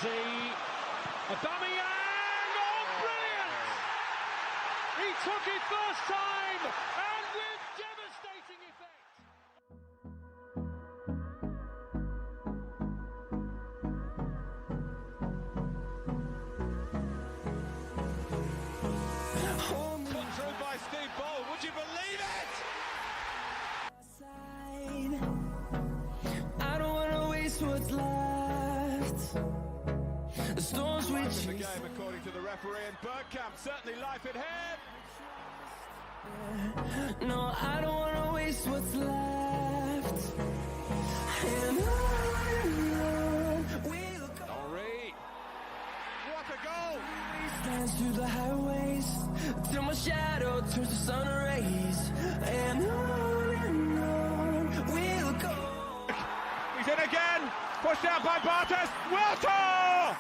Chelsea. Aubameyang! Oh, brilliant! He took it first time and with devastating effect. Put through by Steve Bold. Would you believe it? I don't want to waste what's left. The storms we chase. The game, according to the referee, and Bergkamp certainly life in hand. No, I don't want to waste what's left. And on we'll go. Henry. What a goal! Dance through the highways till my shadow turns to sun rays. And on we'll go. He's in again. Pushed out by Bartes. Wiltor!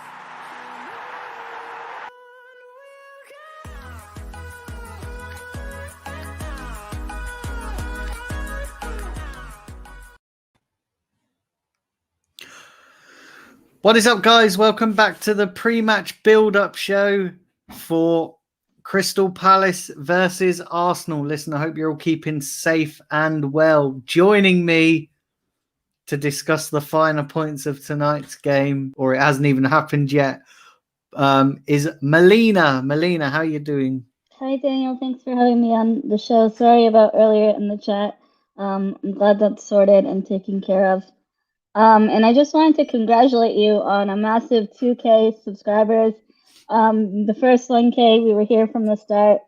What is up, guys? Welcome back to the pre-match build-up show for Crystal Palace versus Arsenal. Listen, I hope you're all keeping safe and well. Joining me to discuss the finer points of tonight's game, or it hasn't even happened yet, is Melina. Melina, how are you doing? Hi, Daniel. Thanks for having me on the show. Sorry about earlier in the chat. I'm glad that's sorted and taken care of. And I just wanted to congratulate you on a massive 2K subscribers. The first 1K, we were here from the start,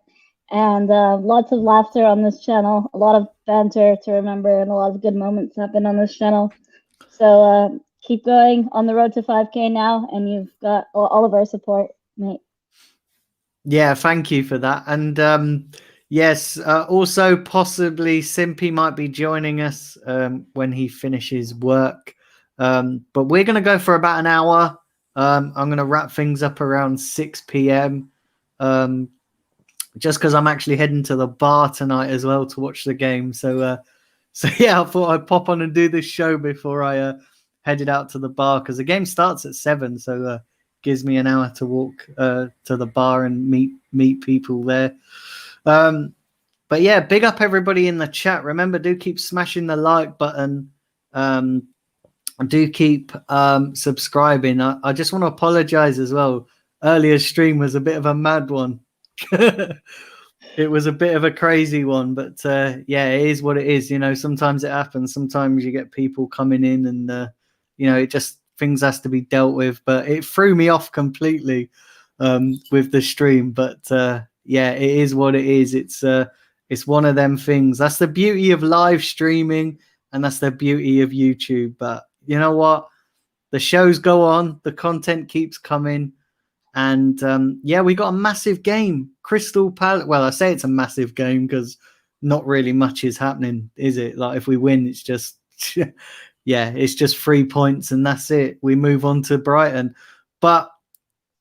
and lots of laughter on this channel, a lot of banter to remember, and a lot of good moments happened on this channel. So keep going on the road to 5K now, and you've got all of our support, mate. Yeah, thank you for that. And yes, also possibly Simpy might be joining us when he finishes work. But we're going to go for about an hour. I'm going to wrap things up around 6 p.m. Just because I'm actually heading to the bar tonight as well to watch the game. So yeah, I thought I'd pop on and do this show before I headed out to the bar, because the game starts at 7. So gives me an hour to walk to the bar and meet people there. But yeah, big up everybody in the chat. Remember, do keep smashing the like button. Do keep subscribing. I just want to apologize as well. Earlier stream was a bit of a mad one. It was a bit of a crazy one, but yeah, it is what it is. You know, sometimes it happens. Sometimes you get people coming in and, you know, it just, things has to be dealt with. But it threw me off completely with the stream. But yeah, it is what it is. It's one of them things. That's the beauty of live streaming, and that's the beauty of YouTube. But you know what? The shows go on. The content keeps coming. And yeah, we got a massive game. Crystal Palace. Well, I say it's a massive game because not really much is happening, is it? Like, if we win, it's just, yeah, it's just 3 points and that's it. We move on to Brighton. But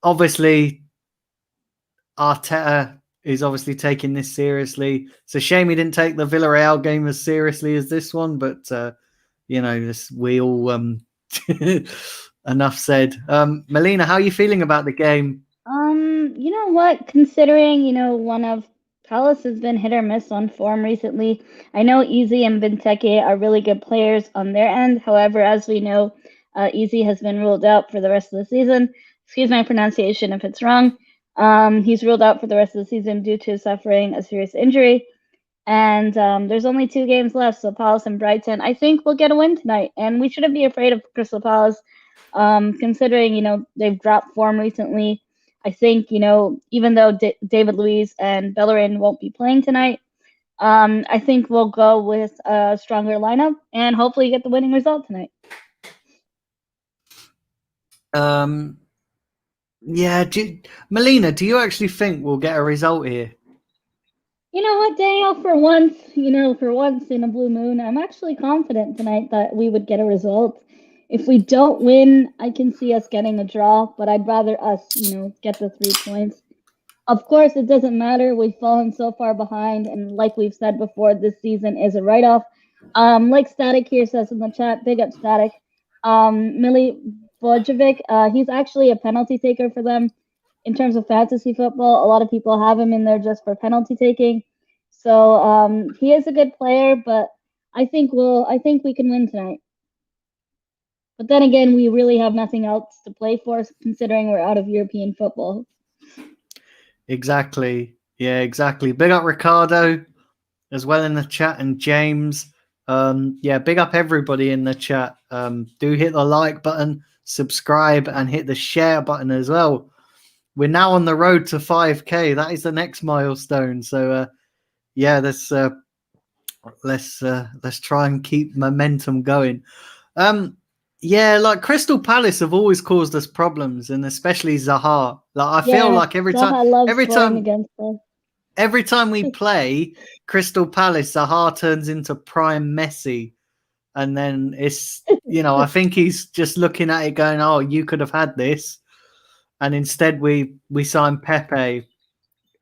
obviously, Arteta is obviously taking this seriously. It's a shame he didn't take the Villarreal game as seriously as this one, but you know, we all enough said. Melina, how are you feeling about the game? You know what? Considering, you know, one of Palace has been hit or miss on form recently. I know Easy and Benteke are really good players on their end. However, as we know, Easy has been ruled out for the rest of the season. Excuse my pronunciation if it's wrong. He's ruled out for the rest of the season due to suffering a serious injury. And there's only 2 games left, so Palace and Brighton, I think we'll get a win tonight. And we shouldn't be afraid of Crystal Palace, considering, you know, they've dropped form recently. I think, you know, even though David Luiz and Bellerin won't be playing tonight, I think we'll go with a stronger lineup and hopefully get the winning result tonight. Yeah, Melina, do you actually think we'll get a result here? You know what, Daniel, for once in a blue moon, I'm actually confident tonight that we would get a result. If we don't win, I can see us getting a draw, but I'd rather us, you know, get the 3 points. Of course, it doesn't matter. We've fallen so far behind, and like we've said before, this season is a write-off. Like Static here says in the chat, big up Static. Millie, Bojovic. He's actually a penalty taker for them in terms of fantasy football. A lot of people have him in there just for penalty taking. So he is a good player, but I think we can win tonight. But then again, we really have nothing else to play for, considering we're out of European football. Exactly. Yeah, exactly. Big up Ricardo as well in the chat, and James. Yeah, big up everybody in the chat. Do hit the like button, subscribe, and hit the share button as well. We're now on the road to 5K. That is the next milestone. So yeah, let's try and keep momentum going. Yeah, like Crystal Palace have always caused us problems, and especially Zaha. Like I feel like every time we play Crystal Palace, Zaha turns into prime Messi, and then it's I think he's just looking at it going, "Oh, you could have had this," and instead we sign Pepe.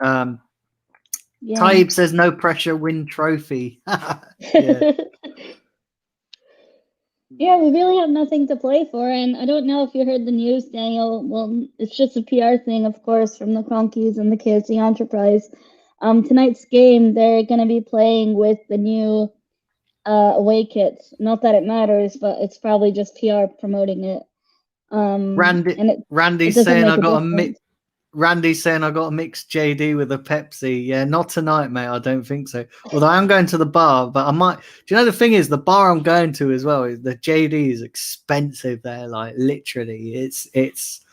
Taib says no pressure, win trophy. Yeah. Yeah, we really have nothing to play for, and I don't know if you heard the news, Daniel. Well, it's just a PR thing, of course, from the Cronkies and the KFC Enterprise. Tonight's game, they're going to be playing with the new away kits. Not that it matters, but it's probably just PR promoting it. Randy's saying I got a mix. Randy's saying I got a mixed JD with a Pepsi. Yeah, not tonight, mate. I don't think so. Although I am going to the bar, but I might. Do you know the thing is, the bar I'm going to as well, the JD is expensive there. Like literally, it's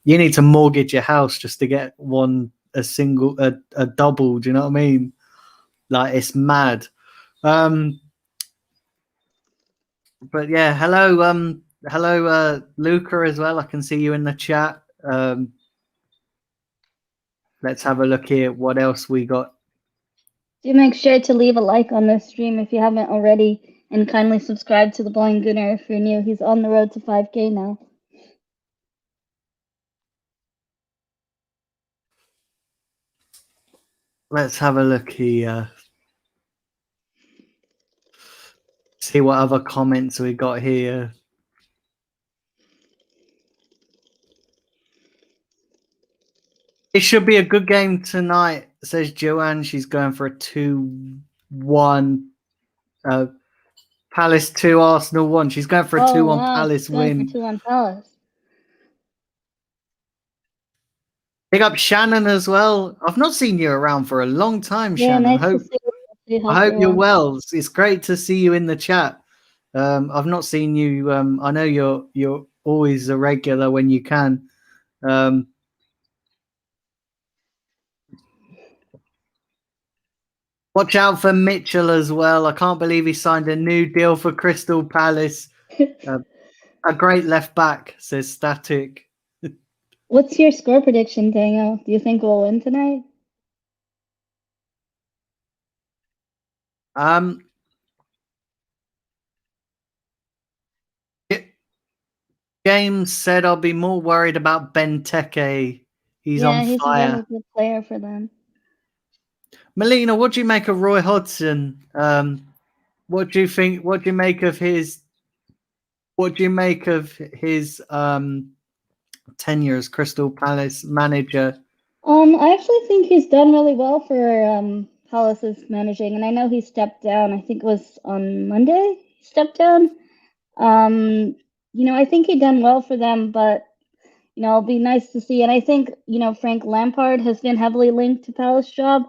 you need to mortgage your house just to get a double. Do you know what I mean? Like it's mad. But yeah, hello, Luca as well. I can see you in the chat. Let's have a look here. What else we got? Do make sure to leave a like on this stream if you haven't already, and kindly subscribe to the Blind Gunner if you're new. He's on the road to 5K now. Let's have a look here. See what other comments we got here. It should be a good game tonight, says Joanne. She's going for a 2-1. Palace 2, Arsenal 1. She's going for a 2-1 Palace win. 2-1 Palace. Big up Shannon as well. I've not seen you around for a long time, Shannon. Nice I hope you're well. It's great to see you in the chat. I've not seen you. I know you're always a regular when you can. Watch out for Mitchell as well. I can't believe he signed a new deal for Crystal Palace. A great left back, says Static. What's your score prediction, Daniel? Do you think we'll win tonight? James said I'll be more worried about Benteke. He's on fire. He's a really good player for them. Melina, what do you make of Roy Hodgson? What do you think? What do you make of his? What do you make of his tenure as Crystal Palace manager? I actually think he's done really well for Palace's managing, and I know he stepped down. I think it was on Monday he stepped down. I think he done well for them, but it'll be nice to see. And I think Frank Lampard has been heavily linked to Palace job.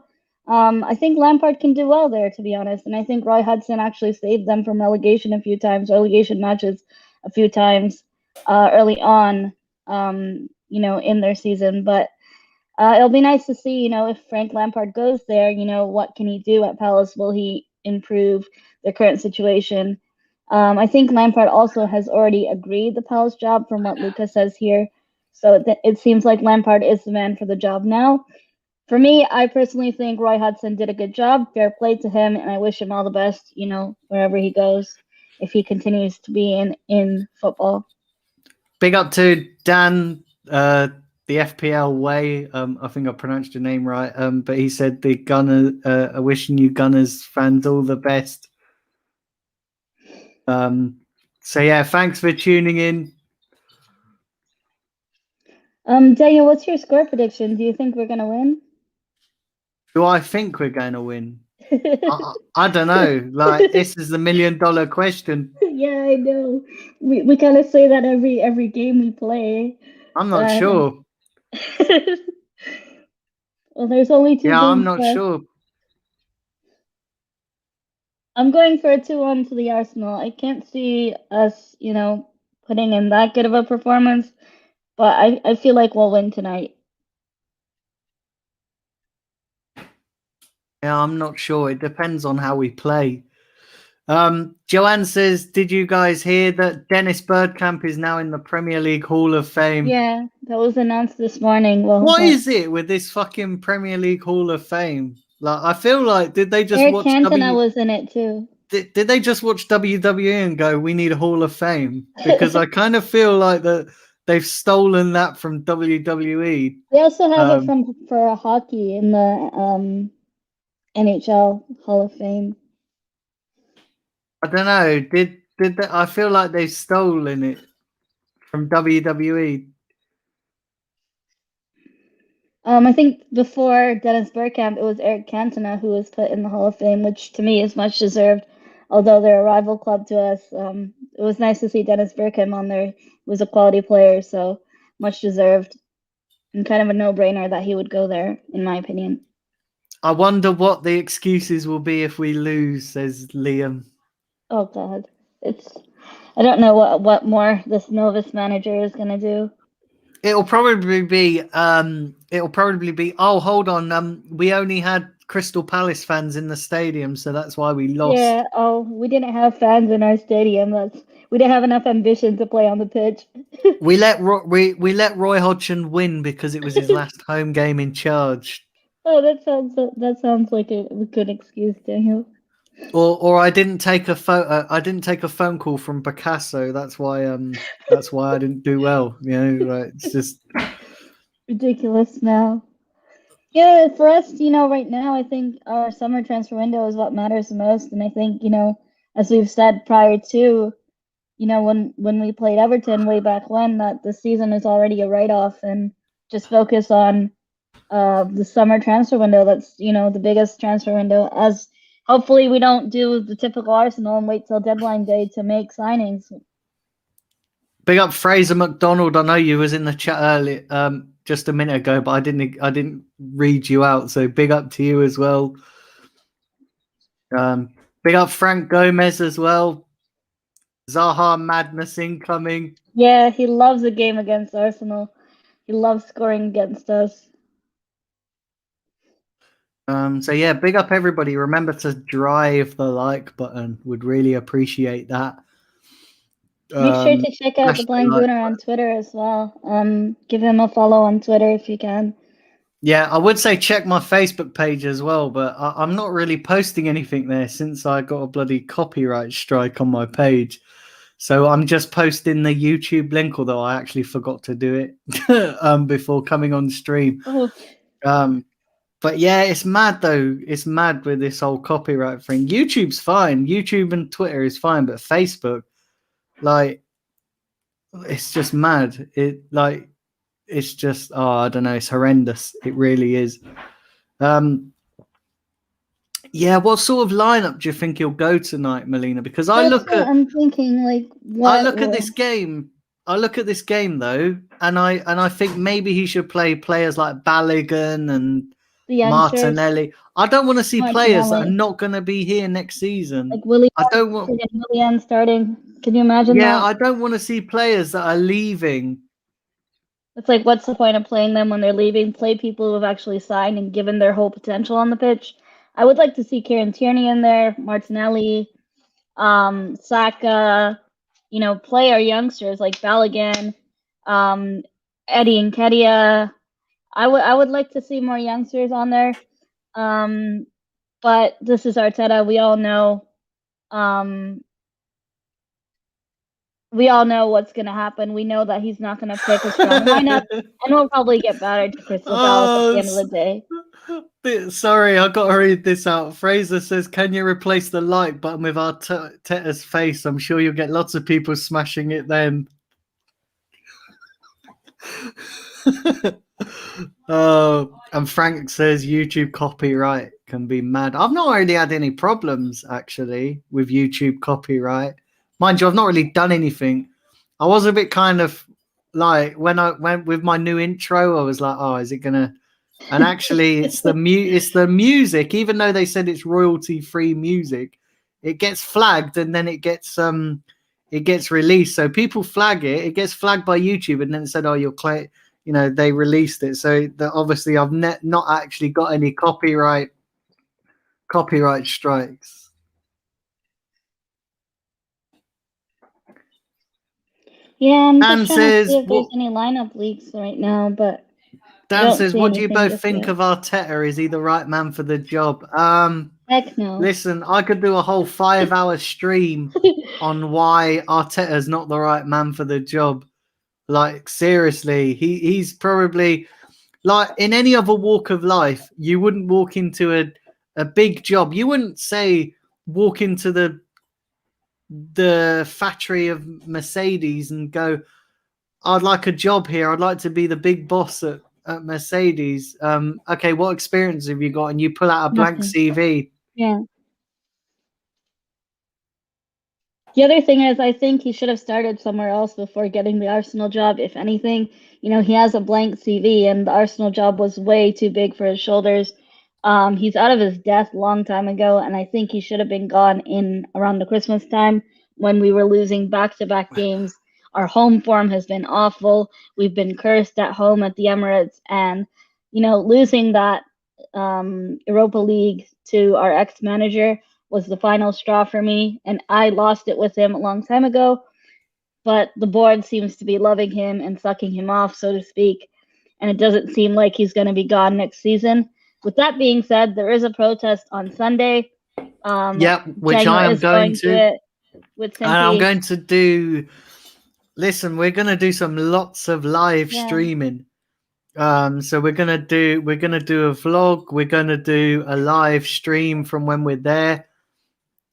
I think Lampard can do well there, to be honest. And I think Roy Hodgson actually saved them from relegation matches a few times early on, in their season. But it'll be nice to see, if Frank Lampard goes there, what can he do at Palace? Will he improve the current situation? I think Lampard also has already agreed the Palace job from what Lucas says here. So it seems like Lampard is the man for the job now. For me, I personally think Roy Hodgson did a good job. Fair play to him, and I wish him all the best, wherever he goes, if he continues to be in football. Big up to Dan, the FPL way. I think I pronounced your name right. But he said the Gunner, wishing you Gunners fans all the best. So yeah, thanks for tuning in. Daniel, what's your score prediction? Do you think we're gonna win? Do I think we're going to win? I don't know. Like, this is the $1 million question. Yeah, I know. We kind of say that every game we play. I'm not sure. Well, there's only 2 Yeah, games I'm not left. sure. I'm going for a 2-1 to the Arsenal. I can't see us, putting in that good of a performance, but I feel like we'll win tonight. Yeah, I'm not sure. It depends on how we play. Joanne says, did you guys hear that Dennis Bergkamp is now in the Premier League Hall of Fame? Yeah, that was announced this morning. Well, What is it with this fucking Premier League Hall of Fame? Like, I feel like, did they just Eric watch Cantona was in it too. Did they just watch WWE and go, we need a Hall of Fame? Because I kind of feel like that they've stolen that from WWE. They also have it for hockey in the NHL Hall of Fame. I don't know. Did they, I feel like they've stolen it from WWE. I think before Dennis Bergkamp, it was Eric Cantona who was put in the Hall of Fame, which to me is much deserved. Although they're a rival club to us, it was nice to see Dennis Bergkamp on there. He was a quality player, so much deserved, and kind of a no-brainer that he would go there, in my opinion. I wonder what the excuses will be if we lose, says Liam. Oh God, I don't know what more this Novus manager is gonna do. It'll probably be oh, hold on, we only had Crystal Palace fans in the stadium, so that's why we lost. Yeah, we didn't have fans in our stadium. We didn't have enough ambition to play on the pitch. we let Roy Hodgson win because it was his last home game in charge. Oh, that sounds like a good excuse, Daniel. Or I didn't take a phone call from Picasso. That's why I didn't do well. Right? It's just ridiculous now. Yeah, for us, right now, I think our summer transfer window is what matters the most, and I think, as we've said prior to, when we played Everton way back when, that the season is already a write-off, and just focus on the summer transfer window. That's the biggest transfer window, as hopefully we don't do the typical Arsenal and wait till deadline day to make signings. Big up Fraser McDonald. I know you was in the chat earlier, just a minute ago, but I didn't read you out. So big up to you as well. Big up Frank Gomez as well. Zaha madness incoming. Yeah, he loves a game against Arsenal. He loves scoring against us. So yeah, big up everybody. Remember to drive the like button. Would really appreciate that. Make sure to check out the Blind Gooner on Twitter as well. Give him a follow on Twitter if you can. Yeah, I would say check my Facebook page as well, but I'm not really posting anything there since I got a bloody copyright strike on my page. So I'm just posting the YouTube link, although I actually forgot to do it before coming on stream. Oh. But yeah, it's mad though. It's mad with this whole copyright thing. YouTube's fine. YouTube and Twitter is fine, but Facebook, like, it's just mad. It's just, I don't know. It's horrendous. It really is. Yeah, what sort of lineup do you think he'll go tonight, Melina? Because I'm thinking, like, I look at this game. I look at this game though, and I think maybe he should play players like Balogun and Martinelli. I don't want to see players that are not going to be here next season. Like Willian, I don't want Willian starting. Can you imagine that? Yeah, I don't want to see players that are leaving. It's like, what's the point of playing them when they're leaving? Play people who have actually signed and given their whole potential on the pitch. I would like to see Kieran Tierney in there, Martinelli, Saka, play our youngsters like Balogun, Eddie Nketiah. I would like to see more youngsters on there. But this is Arteta. We all know what's going to happen. We know that he's not going to pick a strong lineup, and we'll probably get battered to Crystal Palace at the end of the day. Sorry, I got to read this out. Fraser says, can you replace the like button with Arteta's face? I'm sure you'll get lots of people smashing it then. And Frank says YouTube copyright can be mad. I've not really had any problems actually with YouTube copyright. Mind you, I've not really done anything. I was a bit kind of like when I went with my new intro, I was like, oh, is it gonna? And actually, it's the music. Even though they said it's royalty-free music, it gets flagged and then it gets released. So people flag it. It gets flagged by YouTube, and then it said, oh, they released it. So that obviously I've not actually got any copyright strikes. Yeah, I'm Dan just trying to says, see if there's any lineup leaks right now, but Dan says, what do you both just think yet. of Arteta? Is he the right man for the job? Heck no. Listen, I could do a whole 5-hour stream on why Arteta's not the right man for the job. Like, seriously, he's probably, like, in any other walk of life, you wouldn't walk into a big job. You wouldn't say walk into the factory of Mercedes and go, I'd like a job here. I'd like to be the big boss at Mercedes. Okay, what experience have you got? And you pull out a blank CV. Yeah. The other thing is, I think he should have started somewhere else before getting the Arsenal job. If anything, he has a blank CV, and the Arsenal job was way too big for his shoulders. He's out of his depth a long time ago, and I think he should have been gone in around the Christmas time when we were losing back-to-back games. Our home form has been awful. We've been cursed at home at the Emirates, and losing that Europa League to our ex-manager was the final straw for me, and I lost it with him a long time ago, but the board seems to be loving him and sucking him off, so to speak, and it doesn't seem like he's going to be gone next season. With that being said, there is a protest on Sunday. Which I am going to. And I'm going to do. Listen, we're going to do lots of live streaming. So we're gonna do a vlog. We're gonna do a live stream from when we're there.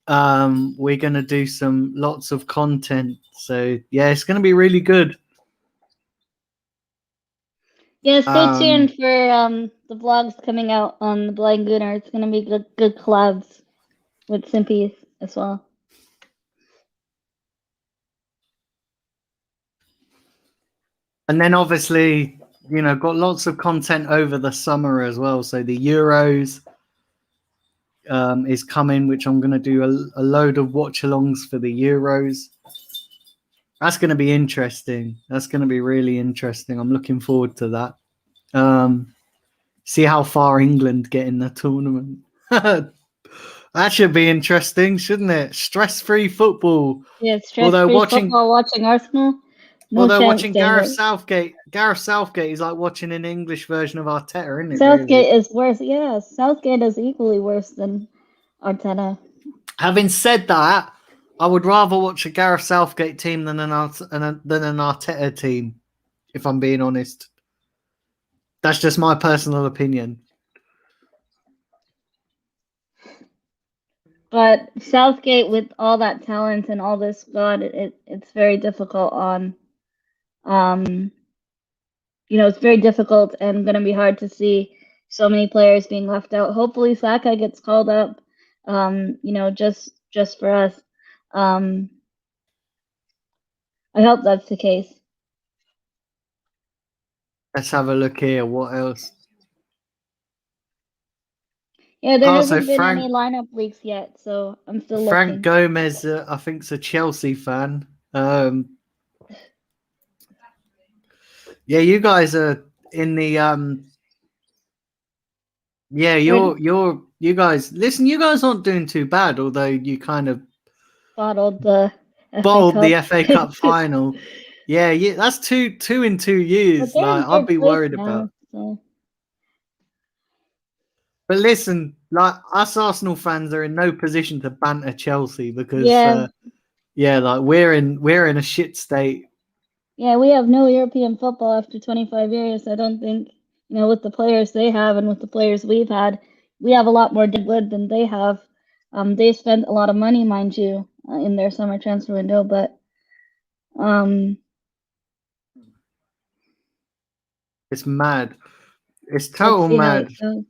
We're gonna do lots of content. So yeah, it's gonna be really good. Yeah, stay tuned for the vlogs coming out on the Blind Gooner. It's gonna be good collabs with Simpy as well. And then obviously, got lots of content over the summer as well. So the Euros is coming, which I'm going to do a load of watch-alongs for the Euros. That's going to be interesting. That's going to be really interesting. I'm looking forward to that. See how far England get in the tournament. That should be interesting, shouldn't it? Stress-free football. Yeah, stress-free football, watching Arsenal. Although watching Gareth Southgate is like watching an English version of Arteta, isn't it? Southgate is worse. Yeah, Southgate is equally worse than Arteta. Having said that, I would rather watch a Gareth Southgate team than an Arteta team, if I'm being honest. That's just my personal opinion. But Southgate, with all that talent and all this squad, it's very difficult on. It's very difficult and going to be hard to see so many players being left out. Hopefully Saka gets called up, just for us. I hope that's the case. Let's have a look here. What else? Yeah, there hasn't been any lineup leaks yet, so I'm still looking. Frank Gomez, I think, is a Chelsea fan. Yeah, you guys are in the you guys listen, you guys aren't doing too bad, although you kind of bottled the FA Cup final. Yeah, that's two in 2 years. Like, I'd be worried about. So. But listen, like, us Arsenal fans are in no position to banter Chelsea because like we're in a shit state. Yeah, we have no European football after 25 years. I don't think, with the players they have and with the players we've had, we have a lot more deadwood than they have. They spent a lot of money, mind you, in their summer transfer window, but It's mad. It's Let's total see how mad. it goes.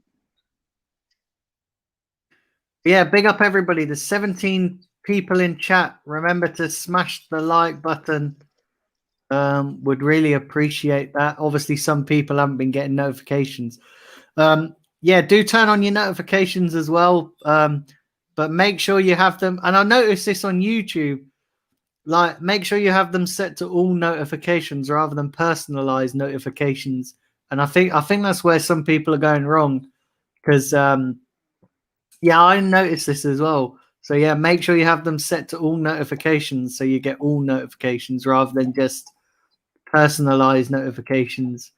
Yeah, big up everybody. There's 17 people in chat. Remember to smash the like button. Would really appreciate that. Obviously, some people haven't been getting notifications. Yeah, do turn on your notifications as well. But make sure you have them. And I noticed this on YouTube. Like, make sure you have them set to all notifications rather than personalized notifications. And I think that's where some people are going wrong. Because yeah, I noticed this as well. So yeah, make sure you have them set to all notifications so you get all notifications rather than just personalized notifications.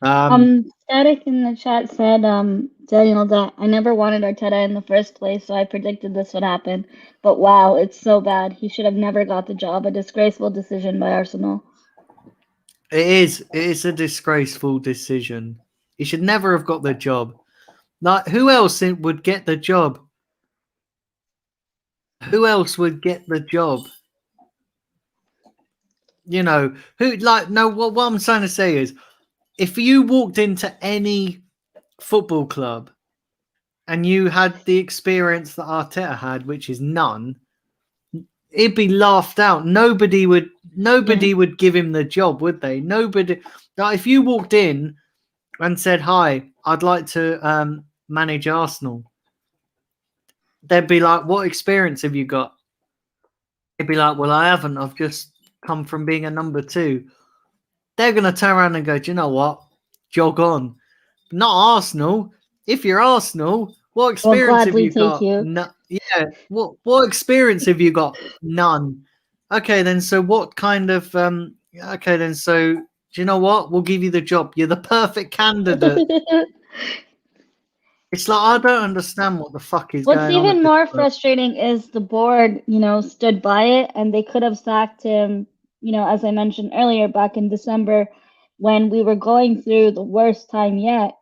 Static in the chat said, Daniel, that I never wanted Arteta in the first place, so I predicted this would happen. But wow, it's so bad. He should have never got the job. A disgraceful decision by Arsenal. It is a disgraceful decision. He should never have got the job. Like, who else would get the job? Who else would get the job? You know, who, like, no, what I'm trying to say is, if you walked into any football club and you had the experience that Arteta had, which is none, it'd be laughed out. Nobody would give him the job, would they? Nobody. Like, if you walked in and said, "Hi, I'd like to manage Arsenal," they'd be like, "What experience have you got?" They'd be like, "Well, I haven't. I've just come from being a number 2." They're going to turn around and go, "Do you know what? Jog on." Not Arsenal. If you're Arsenal, what experience have you got? No, yeah. What experience have you got? None. Okay, then. So what kind of? Okay, then. So do you know what? We'll give you the job. You're the perfect candidate. It's like, I don't understand what the fuck is What's going on. What's even more frustrating is the board, stood by it, and they could have sacked him, as I mentioned earlier, back in December, when we were going through the worst time yet.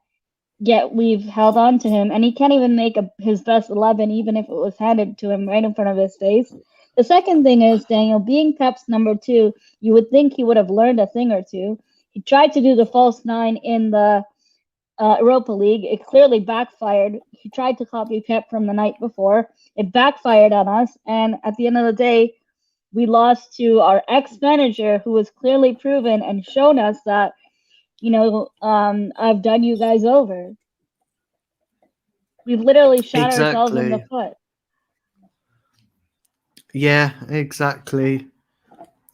Yet we've held on to him, and he can't even make his best 11, even if it was handed to him right in front of his face. The second thing is, Daniel, being Pep's number 2, you would think he would have learned a thing or two. He tried to do the false 9 in the Europa League. It clearly backfired. He tried to copy Pep from the night before. It backfired on us, and at the end of the day, we lost to our ex-manager, who was clearly proven and shown us that, I've done you guys over. We've literally shot ourselves in the foot. Yeah, exactly.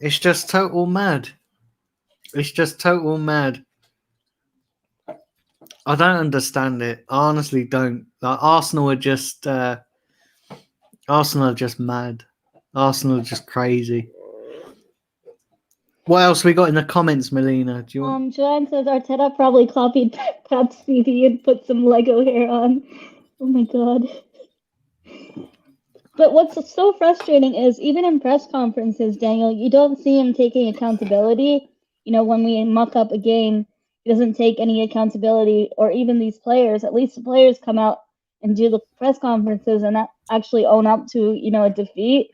It's just total mad. It's just total mad. I don't understand it. I honestly don't. Like, Arsenal are just mad. Arsenal are just crazy. What else we got in the comments, Melina? Do you want? Joanne says Arteta probably copied Pep's CV and put some Lego hair on. Oh my god. But what's so frustrating is, even in press conferences, Daniel, you don't see him taking accountability. When we muck up a game, he doesn't take any accountability, or even these players. At least the players come out and do the press conferences and actually own up to, a defeat.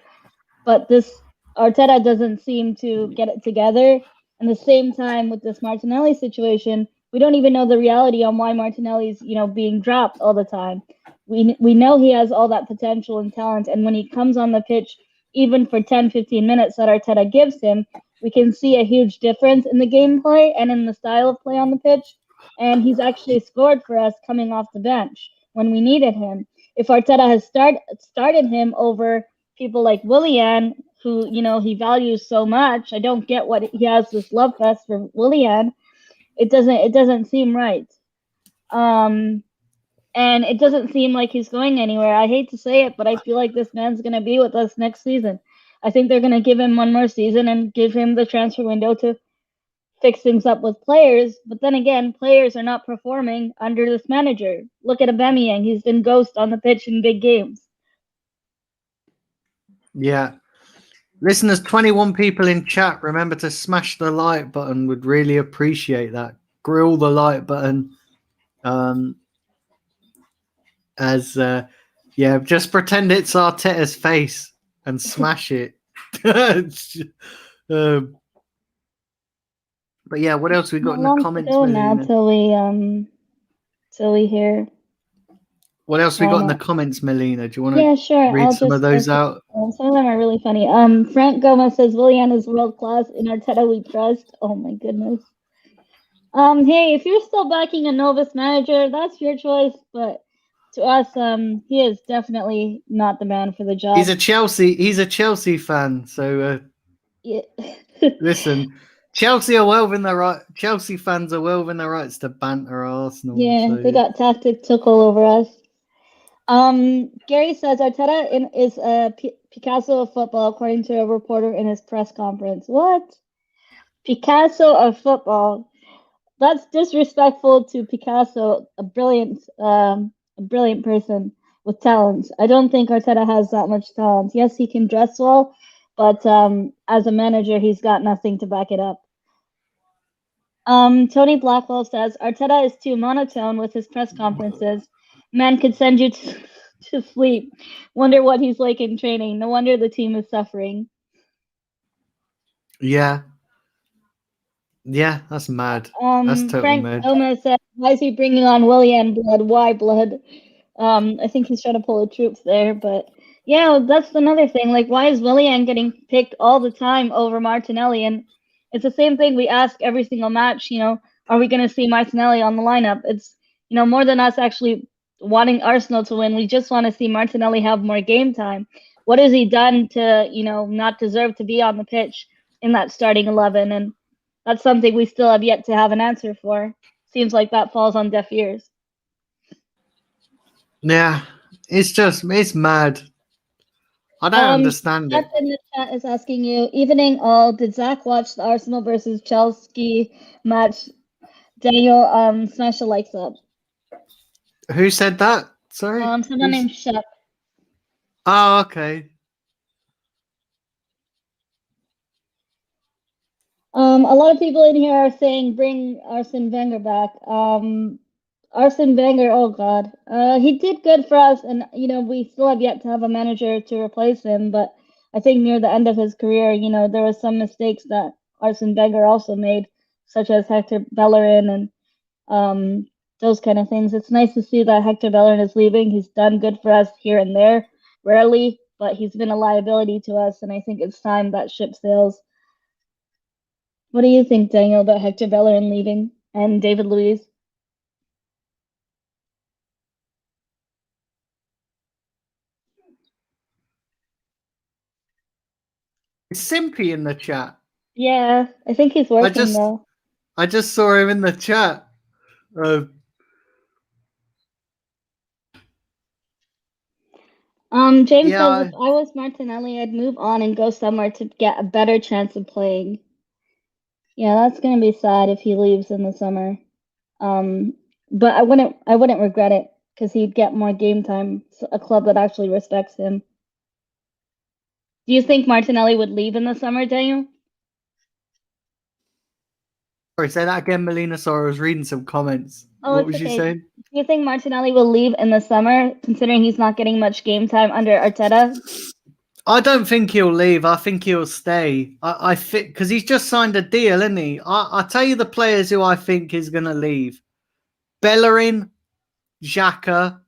But this Arteta doesn't seem to get it together. And the same time with this Martinelli situation, we don't even know the reality on why Martinelli's, being dropped all the time. We know he has all that potential and talent, and when he comes on the pitch, even for 10, 15 minutes that Arteta gives him, we can see a huge difference in the gameplay and in the style of play on the pitch. And he's actually scored for us coming off the bench when we needed him. If Arteta has started him over people like Willian, who, he values so much, I don't get what he has this love fest for Willian. It doesn't seem right. And it doesn't seem like he's going anywhere. I hate to say it, but I feel like this man's going to be with us next season. I think they're going to give him one more season and give him the transfer window to fix things up with players. But then again, players are not performing under this manager. Look at Aubameyang. He's been ghost on the pitch in big games. Yeah. Listen, there's 21 people in chat. Remember to smash the like button. Would really appreciate that. Grill the like button. Just pretend it's Arteta's face and smash it. But yeah, what else we got How in the long to comments, go now Melina? till we hear? What else we got in the comments, Melina? Do you want to Yeah, sure. read I'll some of just go those out? some of them are really funny. Frank Gomez says Willian is world class. In Arteta we trust. Oh my goodness. Hey, if you're still backing a novice manager, that's your choice. But to us, he is definitely not the man for the job. He's a Chelsea fan. So Yeah. listen, Chelsea fans are well within their rights to banter Arsenal. Yeah, so. they got tactical over us. Gary says Arteta is a Picasso of football, according to a reporter in his press conference. What? Picasso of football? That's disrespectful to Picasso, a brilliant person with talent. I don't think Arteta has that much talent. Yes, he can dress well, but as a manager, he's got nothing to back it up. Tony Blackwell says Arteta is too monotone with his press conferences. Man could send you to sleep. Wonder what he's like in training. No wonder the team is suffering. Yeah, that's mad. That's totally Frank mad. Gomez said, "Why is he bringing on Willian blood? Why blood?" I think he's trying to pull the troops there, but yeah, that's another thing. Like, why is Willian getting picked all the time over Martinelli? And it's the same thing we ask every single match. Are we going to see Martinelli on the lineup? It's more than us actually wanting Arsenal to win. We just want to see Martinelli have more game time. What has he done to not deserve to be on the pitch in that starting 11? And that's something we still have yet to have an answer for. Seems like that falls on deaf ears. Yeah, it's mad. I don't understand it. In the chat is asking you, evening all, did Zach watch the Arsenal versus Chelsea match? Daniel, smash the likes up. Who said that? Sorry? Someone named Shep. Oh, okay. A lot of people in here are saying bring Arsene Wenger back. Arsene Wenger, oh God. He did good for us, and we still have yet to have a manager to replace him, but I think near the end of his career, there were some mistakes that Arsene Wenger also made, such as Hector Bellerin and those kind of things. It's nice to see that Hector Bellerin is leaving. He's done good for us here and there, rarely, but he's been a liability to us, and I think it's time that ship sails. What do you think, Daniel, about Hector Bellerin leaving and David Luiz? Is Simpy in the chat? Yeah, I think he's working though. I just saw him in the chat. James says if I was Martinelli, I'd move on and go somewhere to get a better chance of playing. Yeah, that's gonna be sad if he leaves in the summer. But I wouldn't regret it because he'd get more game time. A club that actually respects him. Do you think Martinelli would leave in the summer, Daniel? Sorry, say that again, Melina. Sorry, I was reading some comments. What was you saying? Do you think Martinelli will leave in the summer, considering he's not getting much game time under Arteta? I don't think he'll leave. I think he'll stay. I think because he's just signed a deal, isn't he? I'll tell you the players who I think is going to leave: Bellerin, Xhaka,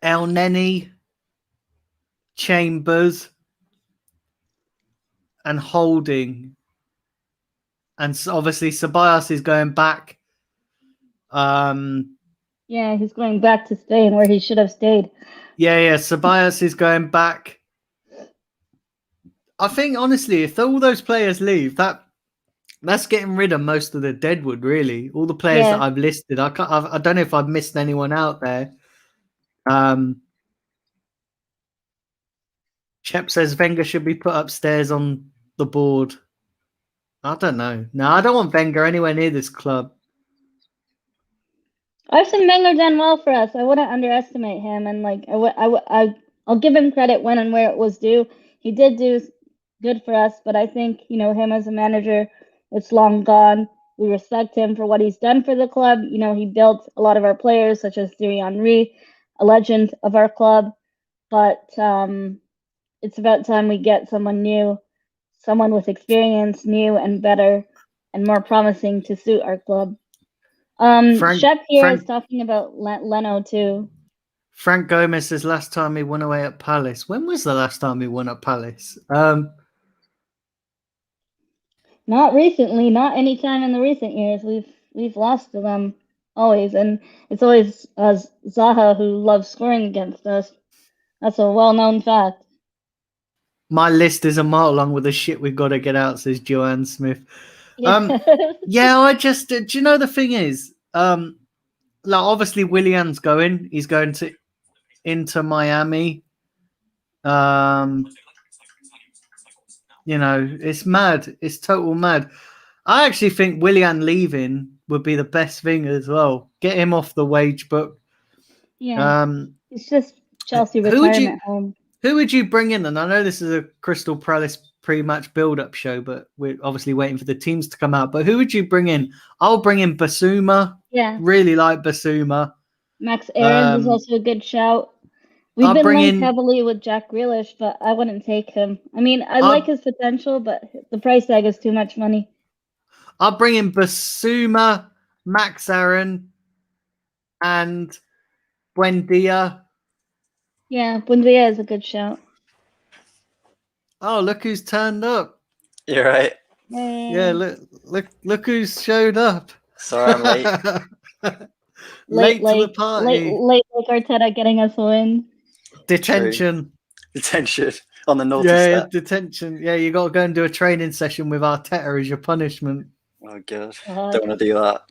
Elneny, Chambers, and Holding. And so obviously Ceballos is going back. Yeah, he's going back to Spain where he should have stayed. Yeah. Ceballos is going back. I think honestly, if all those players leave, that's getting rid of most of the deadwood. Really, all the players that I've listed. I don't know if I've missed anyone out there. Shep says Wenger should be put upstairs on the board. I don't know. No, I don't want Wenger anywhere near this club. Arsene Wenger done well for us. I wouldn't underestimate him, and I'll give him credit when and where it was due. He did do good for us, but I think him as a manager, it's long gone. We respect him for what he's done for the club. He built a lot of our players, such as Thierry Henry, a legend of our club. But it's about time we get someone new. someone with experience, new and better, and more promising to suit our club. Shep here is talking about Leno too. Frank Gomez says last time he won away at Palace. When was the last time he won at Palace? Not recently, not any time in the recent years. We've lost to them always, and it's always Zaha who loves scoring against us. That's a well-known fact. My list is a mile long with the shit we've got to get out, says Joanne Smith. Yeah, I just do you know the thing is, like obviously Willian's going. He's going to Inter Miami. You know, it's mad. It's total mad. I actually think Willian leaving would be the best thing as well. Get him off the wage book. Yeah. It's just Chelsea retirement home. Who would you bring in? And I know this is a Crystal Palace pre-match build-up show, but we're obviously waiting for the teams to come out. But who would you bring in? I'll bring in Basuma. Yeah. Really like Basuma. Max Aarons is also a good shout. We've been linked heavily with Jack Grealish, but I wouldn't take him. I mean, I like his potential, but the price tag is too much money. I'll bring in Basuma, Max Aaron, and Buendia. Yeah, Buendia is a good shout. Oh, look who's turned up. You're right. Yeah, look who's showed up. Sorry, I'm late. late to the party. Late like Arteta getting us a win. Detention. Detention on the naughty step. Detention. Yeah, you got to go and do a training session with Arteta as your punishment. Oh, God. Don't want to do that.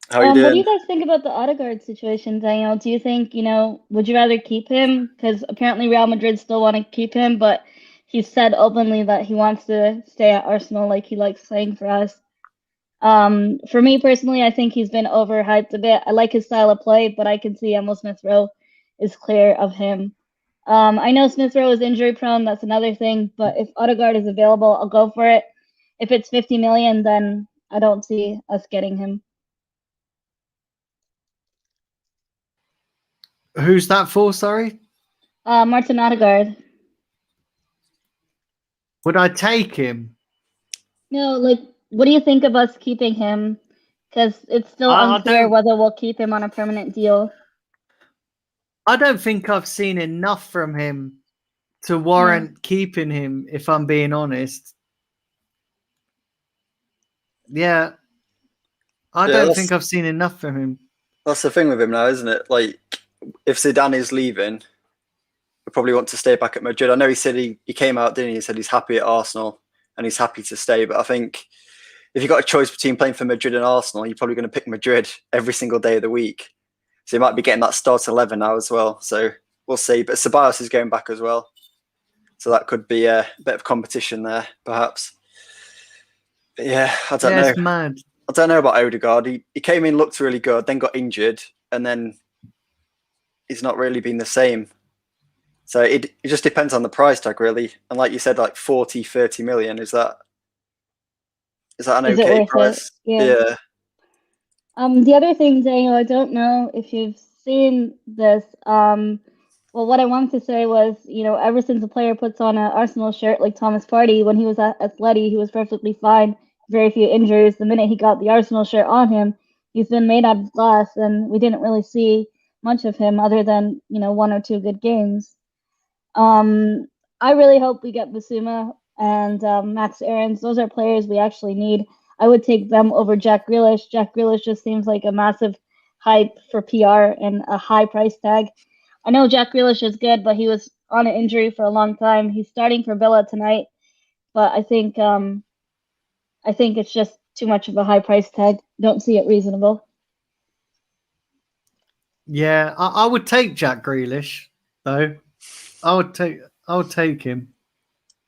How are you doing? What do you guys think about the Odegaard situation, Daniel? Do you think, would you rather keep him? Because apparently Real Madrid still want to keep him, but he's said openly that he wants to stay at Arsenal, like he likes playing for us. For me personally, I think he's been overhyped a bit. I like his style of play, but I can see Emil Smith-Rowe is clear of him. I know Smith-Rowe is injury prone. That's another thing. But if Odegaard is available, I'll go for it. If it's 50 million, then I don't see us getting him. Who's that for? Sorry, Martin Odegaard. Would I take him? No, what do you think of us keeping him? Because it's still unclear whether we'll keep him on a permanent deal. I don't think I've seen enough from him to warrant keeping him, if I'm being honest. Yeah. I don't think I've seen enough from him. That's the thing with him now, isn't it? Like, if Zidane is leaving, we probably want to stay back at Madrid. I know he said he came out, didn't he? He said he's happy at Arsenal and he's happy to stay. But I think if you've got a choice between playing for Madrid and Arsenal, you're probably going to pick Madrid every single day of the week. So he might be getting that start 11 now as well. So we'll see. But Ceballos is going back as well. So that could be a bit of competition there, perhaps. But yeah, I don't know. It's mad. I don't know about Odegaard. He came in, looked really good, then got injured, and then he's not really been the same. So it just depends on the price tag, really. And like you said, like 40, 30 million, is that an okay price? Yeah. The other thing, Daniel, I don't know if you've seen this. Well, what I wanted to say was, ever since a player puts on an Arsenal shirt like Thomas Partey, when he was at Atleti, he was perfectly fine. Very few injuries. The minute he got the Arsenal shirt on him, he's been made out of glass, and we didn't really see much of him other than, one or two good games. I really hope we get Basuma and Max Aarons. Those are players we actually need. I would take them over Jack Grealish. Jack Grealish just seems like a massive hype for PR and a high price tag. I know Jack Grealish is good, but he was on an injury for a long time. He's starting for Villa tonight, but I think it's just too much of a high price tag. Don't see it reasonable. Yeah, I would take Jack Grealish though. I would take him.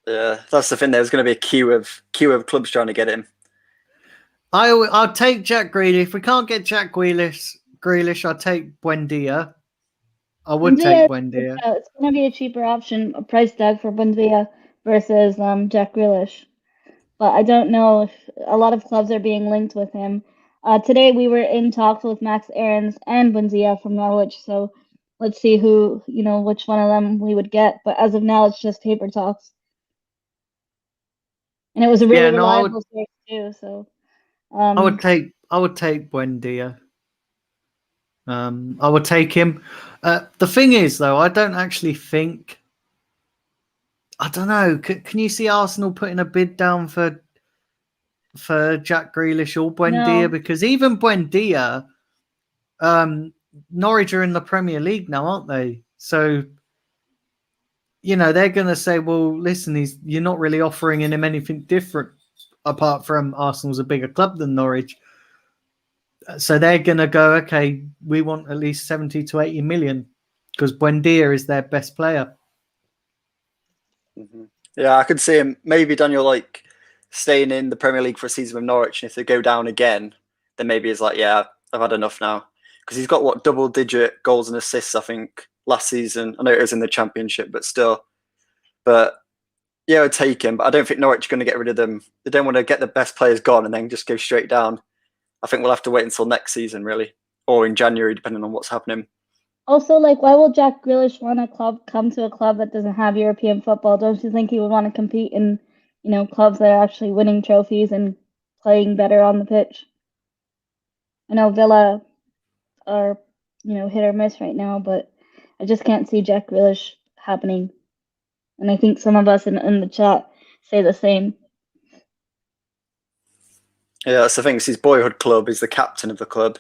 Yeah, that's the thing. There's going to be a queue of clubs trying to get him. I'll take Jack Grealish. If we can't get Jack Grealish, I'll take Buendia. I would take Buendia. It's going to be a cheaper option, a price tag for Buendia versus Jack Grealish. But I don't know if a lot of clubs are being linked with him. Today we were in talks with Max Aarons and Buendia from Norwich, so let's see which one of them we would get. But as of now, it's just paper talks. And it was a really reliable source too. So I would take Buendia. I would take him. The thing is, though, I don't actually think. I don't know. Can you see Arsenal putting a bid down for Jack Grealish or Buendia? No. Because even Buendia, Norwich are in the Premier League now, aren't they? So, they're going to say, well, listen, you're not really offering him anything different apart from Arsenal's a bigger club than Norwich. So they're going to go, okay, we want at least 70 to 80 million because Buendia is their best player. Mm-hmm. Yeah, I could see him, maybe Daniel, staying in the Premier League for a season with Norwich, and if they go down again, then maybe he's like, yeah, I've had enough now. Because he's got, double-digit goals and assists, I think, last season. I know it was in the Championship, but still. But, yeah, I would take him, but I don't think Norwich are going to get rid of them. They don't want to get the best players gone and then just go straight down. I think we'll have to wait until next season, really, or in January, depending on what's happening. Also, why will Jack Grealish want to come to a club that doesn't have European football? Don't you think he would want to compete in, clubs that are actually winning trophies and playing better on the pitch? I know Villa are, hit or miss right now, but I just can't see Jack Grealish happening. And I think some of us in the chat say the same. Yeah, that's the thing. It's his boyhood club. He's the captain of the club.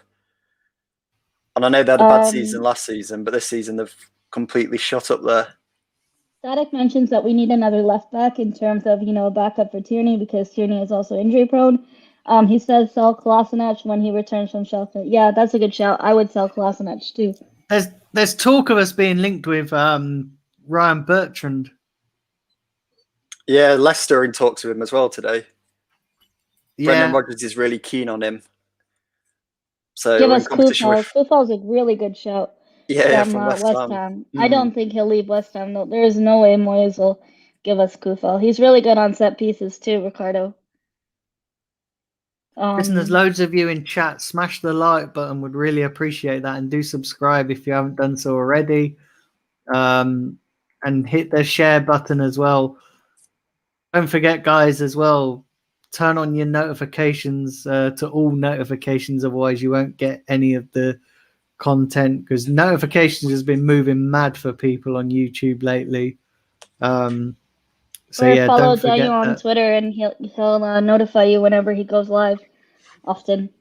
And I know they had a bad season last season, but this season they've completely shut up there. Static mentions that we need another left back in terms of, a backup for Tierney because Tierney is also injury prone. He says sell Kolasinac when he returns from Schalke. Yeah, that's a good shout. I would sell Kolasinac too. There's talk of us being linked with Ryan Bertrand. Yeah, Leicester are in talks with him as well today. Yeah. Brendan Rodgers is really keen on him. So give us Koufal. Koufal's a really good shout. Yeah, from West Ham. I don't think he'll leave West Ham though. There is no way Moyes will give us Koufal. He's really good on set pieces too, Ricardo. Listen, there's loads of you in chat. Smash the like button. Would really appreciate that, and do subscribe if you haven't done so already. And hit the share button as well. Don't forget, guys, as well. Turn on your notifications to all notifications, otherwise you won't get any of the content because notifications has been moving mad for people on YouTube lately. So yeah, follow don't forget Daniel on Twitter and he'll notify you whenever he goes live. Often.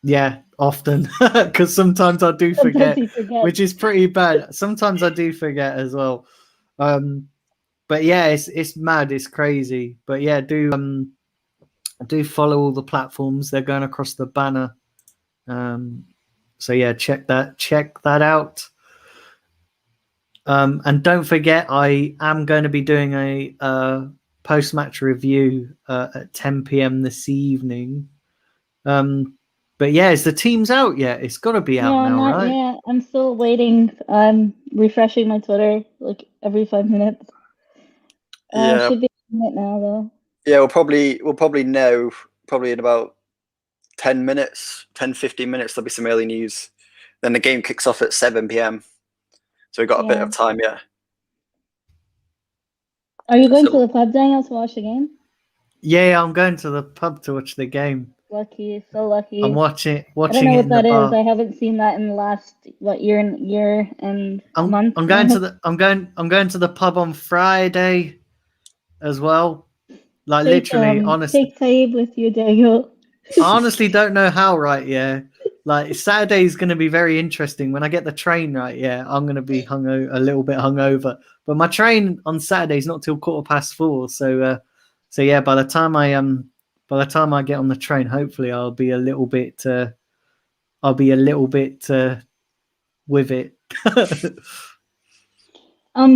Yeah, often because sometimes I do forget, which is pretty bad. Sometimes I do forget as well. But yeah, it's mad, it's crazy. But yeah, do follow all the platforms. They're going across the banner. So yeah, check that out. And don't forget, I am going to be doing a post-match review at 10 p.m. this evening. But yeah, is the team's out yet? It's got to be out now, right? Yeah, I'm still waiting. I'm refreshing my Twitter every 5 minutes. Should be in it now though. Yeah, we'll probably know in about 10 minutes, 10-15 minutes, there'll be some early news. Then the game kicks off at 7 p.m. So we've got a bit of time, yeah. Are you going to the pub, Daniel, to watch the game? Yeah, I'm going to the pub to watch the game. Lucky, so lucky. I'm watching I don't know what that is. I haven't seen that in the last year and month. I'm going to the pub on Friday as well. Literally, honestly. Take Taib with you, Daniel. I honestly don't know how, right? Yeah. Saturday is going to be very interesting. When I get the train, right? Yeah, I'm going to be a little bit hungover. But my train on Saturday is not till 4:15. So yeah, by the time I get on the train, hopefully I'll be a little bit with it.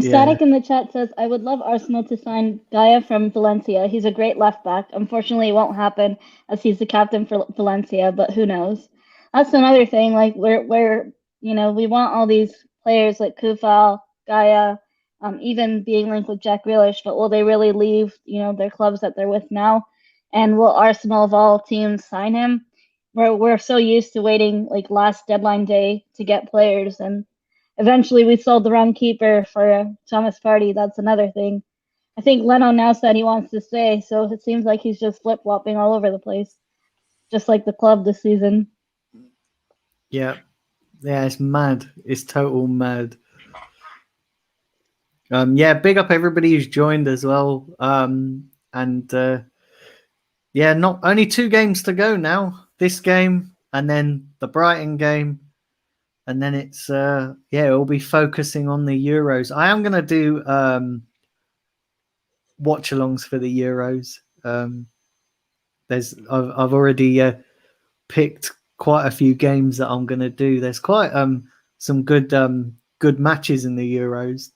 Static in the chat says, I would love Arsenal to sign Gaia from Valencia. He's a great left back. Unfortunately, it won't happen as he's the captain for Valencia, but who knows? That's another thing. We're we want all these players like Koufal, Gaia, even being linked with Jack Grealish, but will they really leave, their clubs that they're with now? And will Arsenal of all teams sign him? We're so used to waiting last deadline day to get players, and eventually we sold the wrong keeper for Thomas Partey. That's another thing. I think Leno now said he wants to stay, so it seems like he's just flip-flopping all over the place, just like the club this season. Yeah. Yeah, it's mad. It's total mad. Yeah, big up everybody who's joined as well. Yeah, not only 2 games to go now. This game and then the Brighton game. And then it's we'll be focusing on the Euros. I am gonna do watch alongs for the Euros. I've already picked quite a few games that I'm gonna do. There's quite some good matches in the Euros.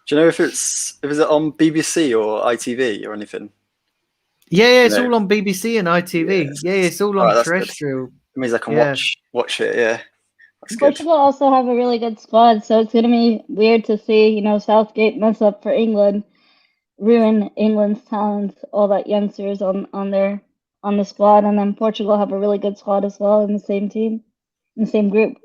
Do you know if it's on BBC or ITV or anything? Yeah, it's all on BBC and ITV. Yeah, it's all on terrestrial. It means I can watch it. Yeah, that's Portugal also have a really good squad, so it's going to be weird to see, Southgate mess up for England, ruin England's talent, all that youngsters on the squad, and then Portugal have a really good squad as well in the same team, in the same group.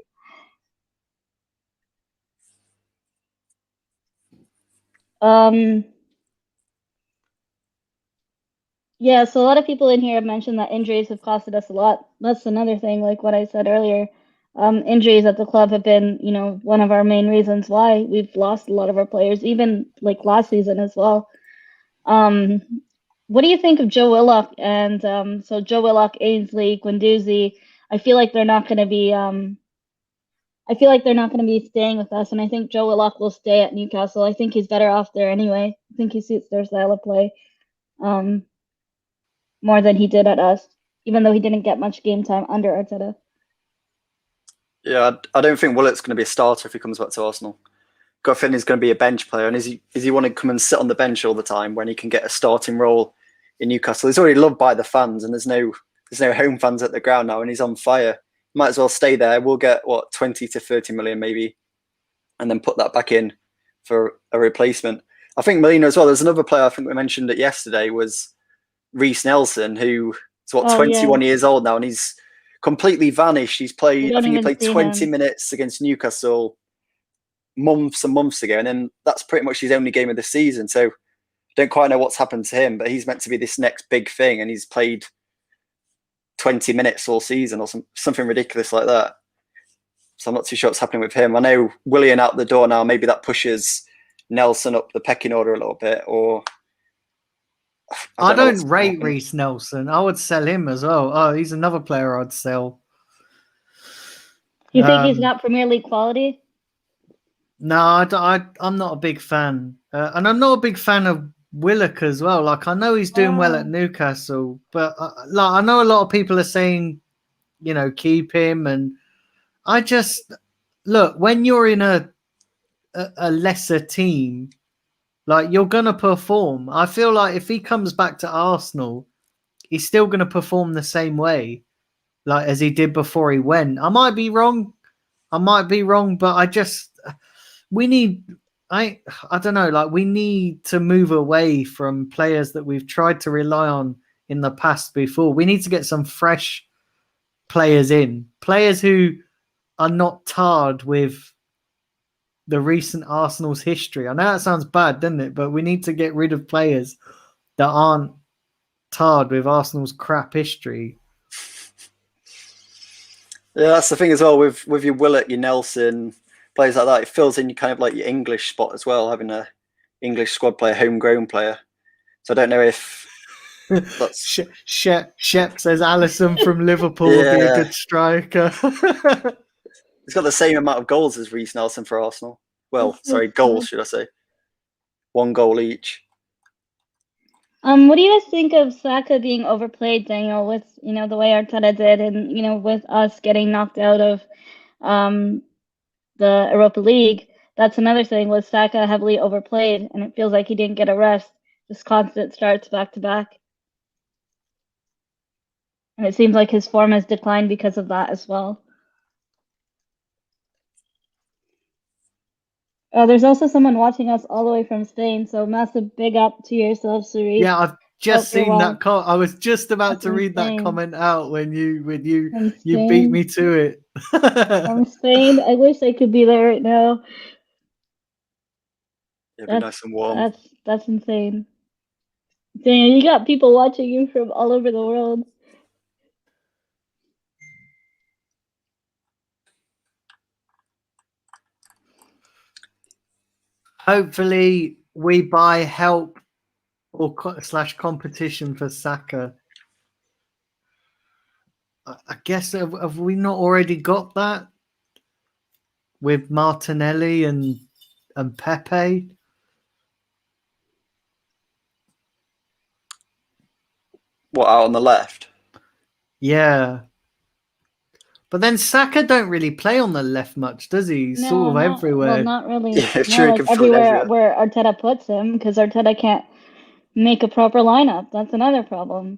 Yeah, so a lot of people in here have mentioned that injuries have costed us a lot. That's another thing, like what I said earlier. Injuries at the club have been, one of our main reasons why we've lost a lot of our players, even like last season as well. What do you think of Joe Willock and so Joe Willock, Ainsley, Guendouzi? I feel like they're not going to be staying with us, and I think Joe Willock will stay at Newcastle. I think he's better off there anyway. I think he suits their style of play more than he did at us, even though he didn't get much game time under Arteta. Yeah, I don't think Willock's going to be a starter if he comes back to Arsenal. Got a feeling he's going to be a bench player, and is he want to come and sit on the bench all the time when he can get a starting role in Newcastle? He's already loved by the fans, and there's no home fans at the ground now, and he's on fire. Might as well stay there. We'll get 20 to 30 million maybe, and then put that back in for a replacement. I think Molina as well. There's another player I think we mentioned it yesterday was Reiss Nelson, who is 21 years old now, and he's completely vanished. He's played. I think he played 20 minutes against Newcastle months and months ago, and then that's pretty much his only game of the season. So I don't quite know what's happened to him, but he's meant to be this next big thing, and he's played 20 minutes all season or something ridiculous like that. So I'm not too sure what's happening with him. I know Willian out the door now. Maybe that pushes Nelson up the pecking order a little bit, or I don't rate Reiss Nelson. I would sell him as well. Oh, he's another player I'd sell. You think he's got Premier League quality? No, I'm not a big fan. And I'm not a big fan of Willock as well. Like, I know he's doing well at Newcastle, but I know a lot of people are saying, keep him. And I just, look, when you're in a lesser team, like, you're going to perform. I feel like if he comes back to Arsenal, he's still going to perform the same way, like, as he did before he went. I might be wrong, but I don't know, like, we need to move away from players that we've tried to rely on in the past before. We need to get some fresh players in, players who are not tarred with the recent Arsenal's history. I know that sounds bad, doesn't it? But we need to get rid of players that aren't tarred with Arsenal's crap history. Yeah, that's the thing as well with your Willock, your Nelson, players like that. It fills in kind of like your English spot as well, having a English squad player, homegrown player. So I don't know if that's... Shep says Alisson from Liverpool would be a good striker. He's got the same amount of goals as Reiss Nelson for Arsenal. Well, sorry, goals, should I say. 1 goal each. What do you guys think of Saka being overplayed, Daniel, with, the way Arteta did and, with us getting knocked out of the Europa League? That's another thing, was Saka heavily overplayed, and it feels like he didn't get a rest. Just constant starts back to back. And it seems like his form has declined because of that as well. There's also someone watching us all the way from Spain, so massive big up to yourself, Suri. Yeah, just you're seen wrong. that. I was just about That's to read that insane. comment out when you I'm you beat Spain. me to it. I'm Spain. I wish I could be there right now. It'd be nice and warm. That's insane. Daniel, you got people watching you from all over the world. Hopefully, we buy help or / competition for Saka. I guess have we not already got that with Martinelli and Pepe? What, out on the left? Yeah. But then Saka don't really play on the left much, does he? He's sort of everywhere. Well, not really. Yeah, No, sure, he like can fill it everywhere everywhere. where Arteta puts him, because Arteta can't make a proper lineup. That's another problem.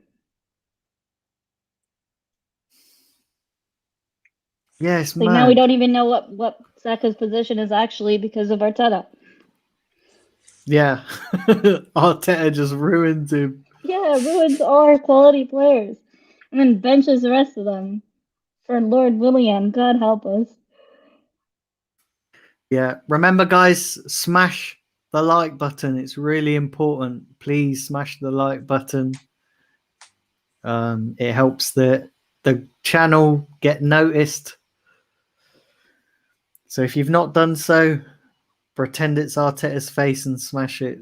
Yeah, it's Like mad. now we don't even know what Saka's position is actually because of Arteta. Yeah. Arteta just ruins him. Yeah, ruins all our quality players, and then benches the rest of them for Lord William. God help us. Yeah. Remember, guys, smash the like button. It's really important. Please smash the like button. It helps the channel get noticed. So if you've not done so, pretend it's Arteta's face and smash it.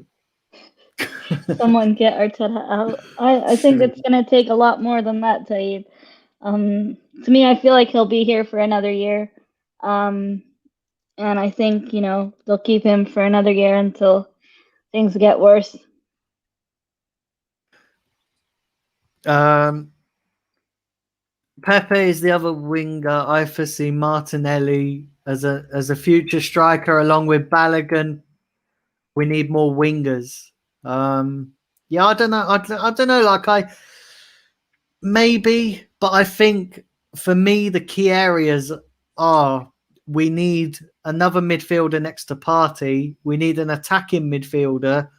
Someone get Arteta out. I think it's gonna take a lot more than that, Taib. To me, I feel like he'll be here for another year. And I think, they'll keep him for another year until things get worse. Pepe is the other winger. I foresee Martinelli as a future striker along with Balogun. We need more wingers. Yeah, I don't know. I don't know. Like maybe, but I think for me the key areas are we need another midfielder next to Partey. We need an attacking midfielder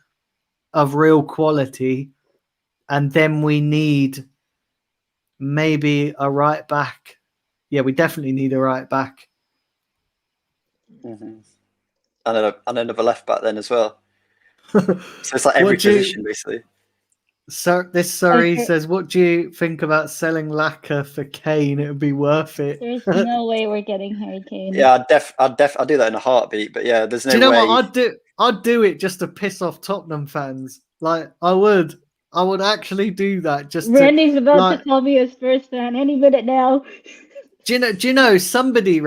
of real quality, and then we need maybe a right back. Yeah, we definitely need a right back. Mm-hmm. And another left back then as well. So it's like every position basically. So this says, what do you think about selling Laka for Kane? It would be worth it. There's no way we're getting Harry Kane. Yeah, I'd do that in a heartbeat. But yeah, there's no way. Do you know what I'd do it just to piss off Tottenham fans. Like I would actually do that. Just Randy's about to call me a Spurs fan any minute now. Do you know somebody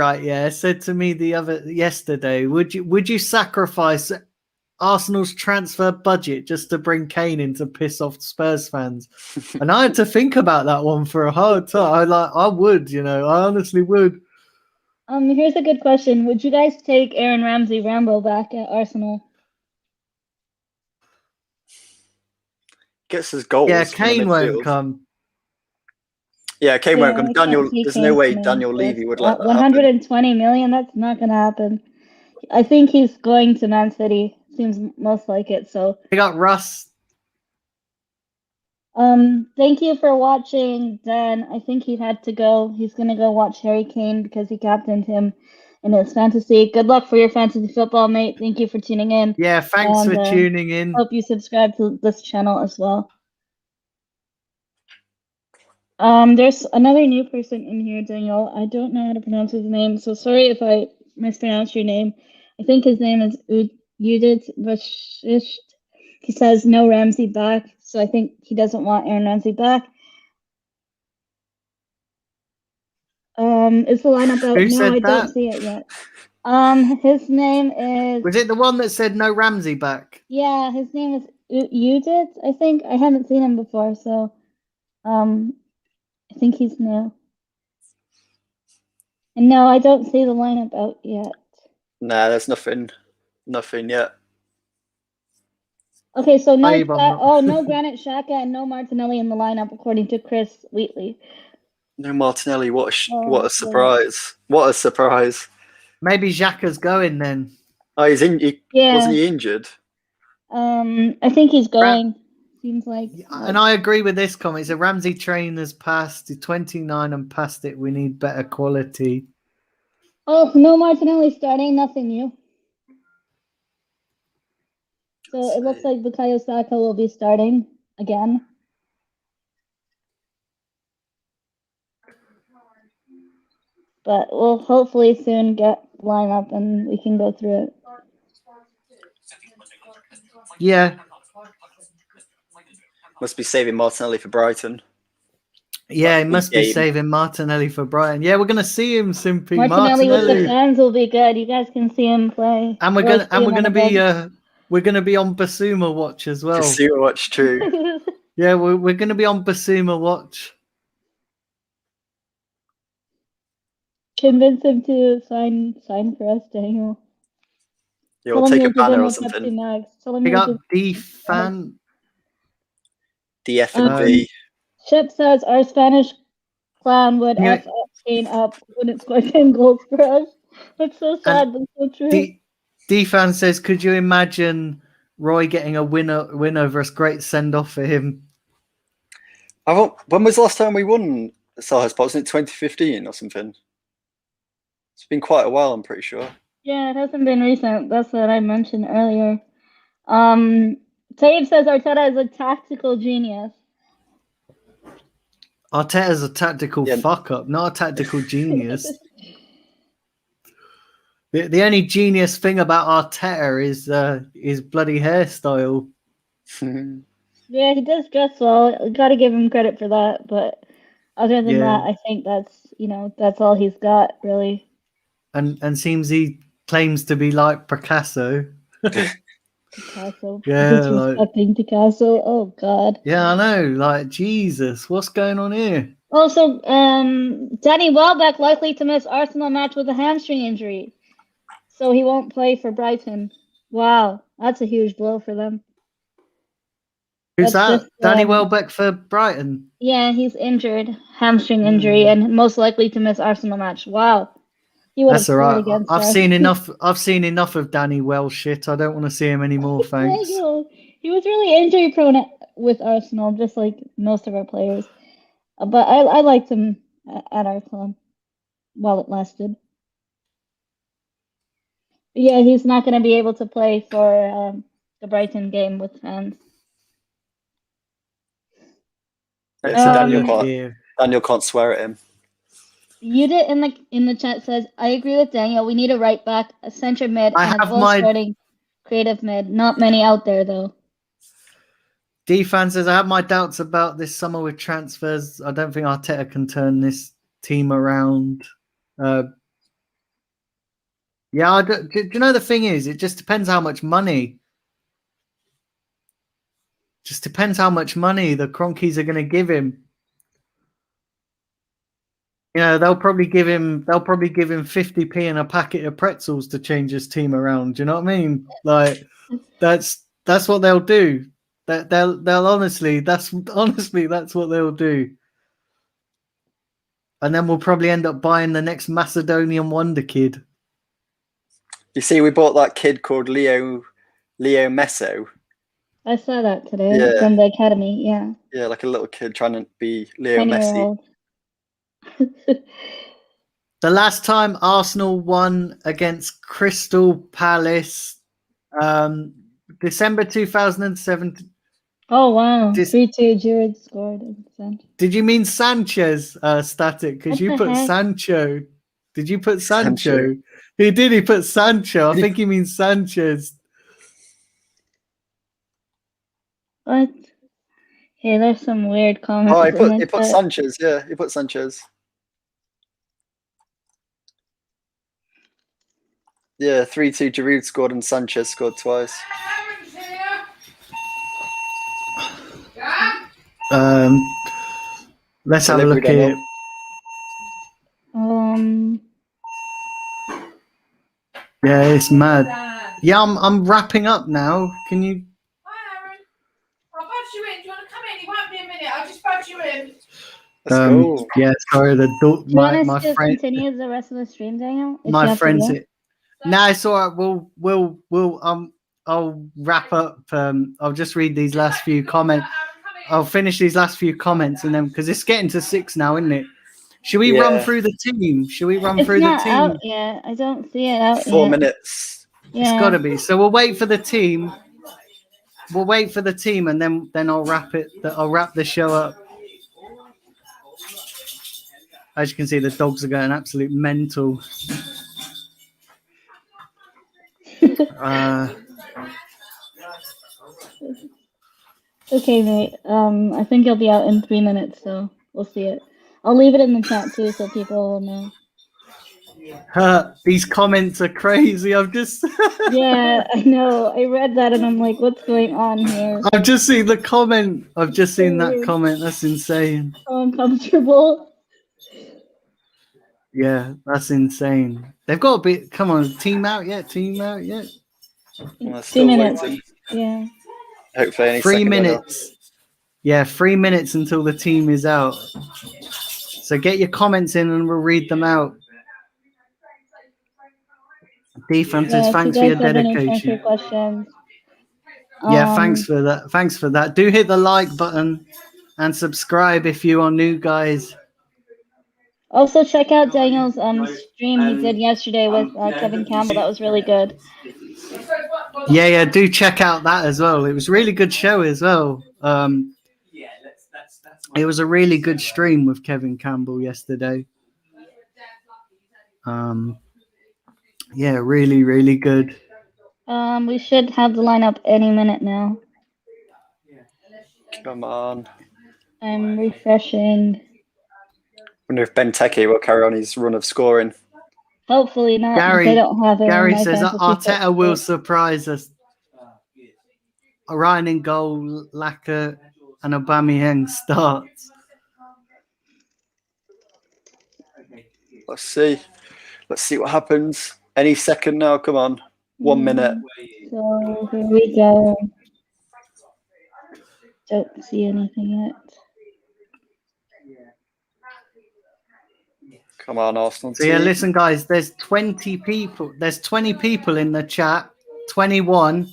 said to me yesterday, would you sacrifice Arsenal's transfer budget just to bring Kane in to piss off Spurs fans? And I had to think about that one for a hard time. I would, I honestly would. Here's a good question. Would you guys take Aaron Ramsey-Rambo back at Arsenal? Gets his goals. Yeah, Kane won't come. Yeah, Kane won't come. There's no way Daniel Levy would let that 120 million. That's not going to happen. I think he's going to Man City. Seems most like it. So they got Russ. Thank you for watching, Dan. I think he had to go. He's gonna go watch Harry Kane because he captained him in his fantasy. Good luck for your fantasy football, mate. Thank you for tuning in. Yeah, thanks for tuning in. Hope you subscribe to this channel as well. There's another new person in here, Daniel. I don't know how to pronounce his name, so sorry if I mispronounce your name. I think his name is Udit Vashisht. He says no Ramsey back, so I think he doesn't want Aaron Ramsey back. Is the lineup out? No, I don't see it yet. His name is... Was it the one that said no Ramsey back? Yeah, his name is Udit, I think. I haven't seen him before, so I think he's new. And no, I don't see the lineup out yet. Nah, there's nothing yet. Okay, so no Granit Xhaka and no Martinelli in the lineup, according to Chris Wheatley. No Martinelli. What a surprise! What a surprise! Maybe Xhaka's going then. Oh, wasn't he injured? I think he's going. seems like. And I agree with this comment. It's a Ramsey train has passed the 29 and past it. We need better quality. Oh, no Martinelli starting, nothing new. So it looks like Bukayo Saka will be starting again. But we'll hopefully soon get line up and we can go through it. Yeah. Must be saving Martinelli for Brighton. Yeah, he Big must be game. saving Martinelli for Brighton. Yeah, we're gonna see him, Simpy. Martinelli with the Martinelli. fans will be good. You guys can see him play. And we're gonna be on Basuma watch as well. Super watch true. Yeah, we're gonna be on Basuma watch. Convince him to sign for us, Daniel. Yeah, we'll take a Tell him banner or you'll give him Pepsi something. Max. Tell him We you'll got D-Fan. DF and Um, V. Shep says our Spanish clan would Yeah. F Kane up wouldn't score 10 goals for us. That's so sad, but so true. D-Fan says, could you imagine Roy getting a win over us? Great send off for him. When was the last time we won Selhurst Park? Wasn't it 2015 or something? It's been quite a while, I'm pretty sure. Yeah, it hasn't been recent. That's what I mentioned earlier. Tabe says Arteta is a tactical genius. Arteta's a tactical fuck up, not a tactical genius. The only genius thing about Arteta is his bloody hairstyle. Yeah, he does dress well. Got to give him credit for that. But other than that, I think that's all he's got really. And seems he claims to be like Picasso. Picasso. Yeah, Disrespecting Picasso. Oh God. Yeah, I know. Like Jesus, what's going on here? Also, Danny Welbeck likely to miss Arsenal match with a hamstring injury, so he won't play for Brighton. Wow, that's a huge blow for them. Who's that? Just, Danny Welbeck for Brighton. Yeah, he's injured, hamstring injury, and most likely to miss Arsenal match. Wow. That's all right. I've seen enough of Danny Wells shit. I don't want to see him anymore, thanks. He was really injury prone with Arsenal, just like most of our players. But I liked him at our club while it lasted. But yeah, he's not going to be able to play for the Brighton game with fans. Daniel can't swear at him. Yuda in the chat says, I agree with Daniel. We need a right back, a centre mid, and a goal-scoring creative mid. Not many out there, though. D-Fan says, I have my doubts about this summer with transfers. I don't think Arteta can turn this team around. Do you know the thing is, it just depends how much money. Just depends how much money the Cronkies are going to give him. You know, they'll probably give him 50p and a packet of pretzels to change his team around. Do you know what I mean? Like that's what they'll do. They'll honestly that's what they'll do. And then we'll probably end up buying the next Macedonian wonder kid. You see, we bought that kid called Leo Messo. I saw that today from the academy. Yeah. Yeah, like a little kid trying to be Leo Messi. The last time Arsenal won against Crystal Palace, December 2007. Oh wow! 3-2. Giroud scored. Did you mean Sanchez? Static, because you put Sancho. Did you put Sancho? He did. He put Sancho. I think he means Sanchez. What? Hey, there's some weird comments. Oh, he put Sanchez. Yeah, he put Sanchez. Yeah, 3-2. Giroud scored and Sanchez scored twice. Let's have a look here. Yeah, it's mad. Yeah, I'm wrapping up now. Can you? Hi, Aaron. I'll budge you in. Do you want to come in? You won't be a minute. I'll just budge you in. Yeah, sorry. My friend. Continue the rest of the stream, Daniel. My friends. No, it's all right. We'll I'll wrap up. I'll just read these last few comments. I'll finish these last few comments and then because it's getting to 6 now, isn't it? Should we run Yeah. through the team? Should we run It's through the not team? out yet. I don't see it out 4 yet. minutes. Yeah. It's got to be. So we'll wait for the team. We'll wait for the team and then I'll wrap it. I'll wrap the show up. As you can see, the dogs are going absolute mental. Okay, mate. I think you'll be out in 3 minutes, so we'll see it. I'll leave it in the chat too, so people will know. These comments are crazy. I've just Yeah, I know. I read that and I'm like, what's going on here? I've just seen the comment. I've just seen that comment. That's insane. So uncomfortable. Yeah, that's insane. They've got a bit. Come on, team out yet? Team out yet? We're 2 still minutes. waiting. Yeah. Hopefully, any 3 second now. minutes. Yeah, 3 minutes until the team is out. So get your comments in and we'll read them out. Defenses, Yeah, thanks if for you your guys have any transfer dedication. questions. Yeah, thanks for that. Thanks for that. Do hit the like button and subscribe if you are new, guys. Also, check out Daniel's stream he did yesterday with Kevin Campbell. That was really good. Yeah, do check out that as well. It was a really good show as well. It was a really good stream with Kevin Campbell yesterday. Yeah, really, really good. We should have the lineup any minute now. Come on. I'm refreshing. Wonder if Benteke will carry on his run of scoring. Hopefully not. Gary- They don't have it. in Gary my says fantasy Arteta football. will surprise us. Ryan in goal, Laka and Aubameyang starts. Let's see. Let's see what happens. Any second now. Come on. 1 minute. So here we go. Don't see anything yet. Come on, Arsenal. So yeah, team. listen, guys. There's 20 people. There's 20 people in the chat. 21.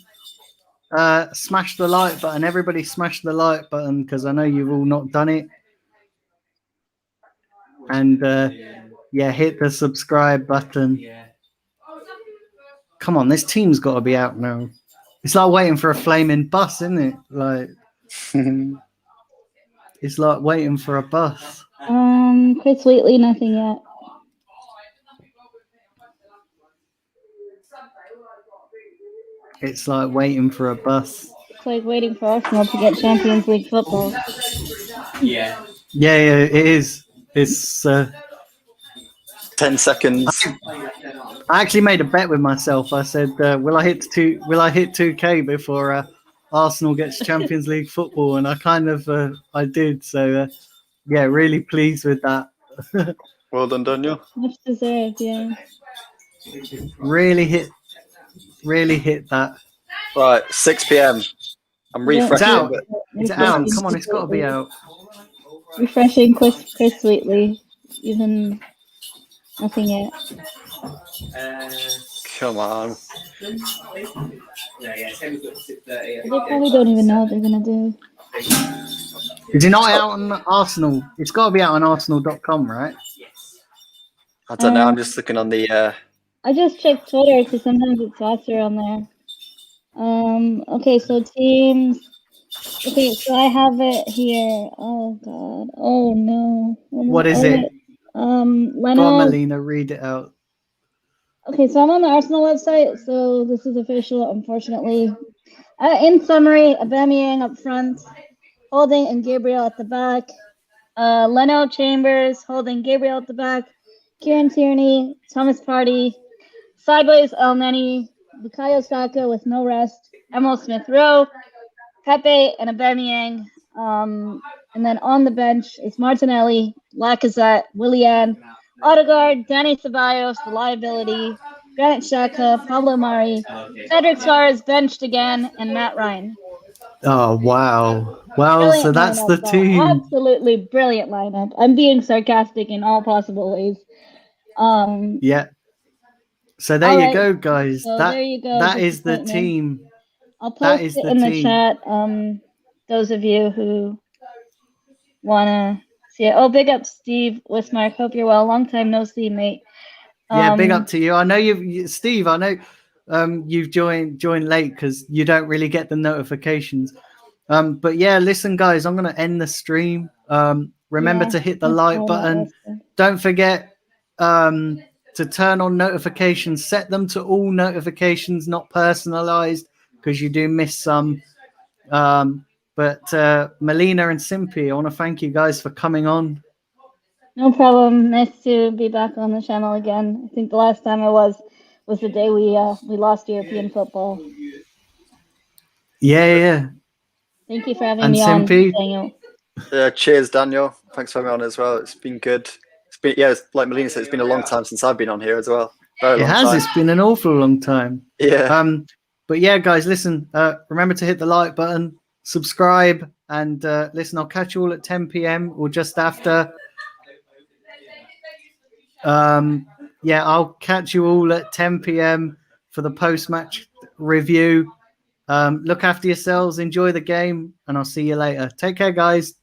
Smash the like button. Everybody, smash the like button because I know you've all not done it. And yeah, hit the subscribe button. Come on, this team's got to be out now. It's like waiting for a flaming bus, isn't it? Like it's like waiting for a bus. Chris Wheatley, nothing yet. It's like waiting for a bus. It's like waiting for Arsenal to get Champions League football. Yeah, it is. It's. 10 seconds. I actually made a bet with myself. I said, "Will I hit 2K before Arsenal gets Champions League football?" And I kind of, I did. So, yeah, really pleased with that. Well done, Daniel. Much deserved, yeah. Really hit that. Right, 6 p.m. I'm Yeah, refreshing. out. But It's out. Come on, it's got to be out. Refreshing Chris Wheatley. Even nothing yet. come on. They probably don't even know what they're gonna do. Is it not out on Arsenal? It's got to be out on Arsenal.com, right? I don't know. I'm just looking on the. I just checked Twitter because sometimes it's faster on there. Okay, so teams. Okay, so I have it here. Oh god. Oh no. What is it? Go on, Leno. Melina, read it out. Okay, so I'm on the Arsenal website, so this is official, unfortunately. In summary, Aubameyang up front, Holding and Gabriel at the back. Leno, Chambers, Holding, Gabriel at the back. Kieran Tierney, Thomas Partey. Sideways, Elneny, Bukayo Saka with no rest. Emil Smith-Rowe, Pepe, and Aubameyang. And then on the bench is Martinelli, Lacazette, Willian, Odegaard, Danny Ceballos, the liability, Granit Xhaka, Pablo Mari, Cedric Suarez benched again, and Matt Ryan. Oh, wow. Well, Brilliant so that's lineup, the though. team. Absolutely brilliant lineup. I'm being sarcastic in all possible ways. Yeah. So there All you right. go, guys. So that there you go, that is the disappointment. team. I'll That post is it the in the team. chat. Those of you who wanna see it. Oh, big up Steve Wismark. Hope you're well. Long time no see, mate. Yeah, big up to you. I know Steve. I know you've joined late because you don't really get the notifications. But yeah, listen, guys, I'm gonna end the stream. Remember to hit the like button. Don't forget to turn on notifications. Set them to all notifications, not personalized, because you do miss some. But Melina and Simpy, I want to thank you guys for coming on. No problem. Nice to be back on the channel again. I think the last time I was the day we lost European football. Yeah. Thank you for having And me on, Simpy. Daniel. Yeah, cheers, Daniel. Thanks for having me on as well. It's been good. It's like Melina said, it's been a long time since I've been on here as well. Very long time. It's been an awful long time. Yeah. But yeah, guys, listen. Remember to hit the like button, subscribe, and listen. I'll catch you all at 10 p.m. or just after. I'll catch you all at 10 p.m. for the post-match review. Look after yourselves, enjoy the game, and I'll see you later. Take care, guys.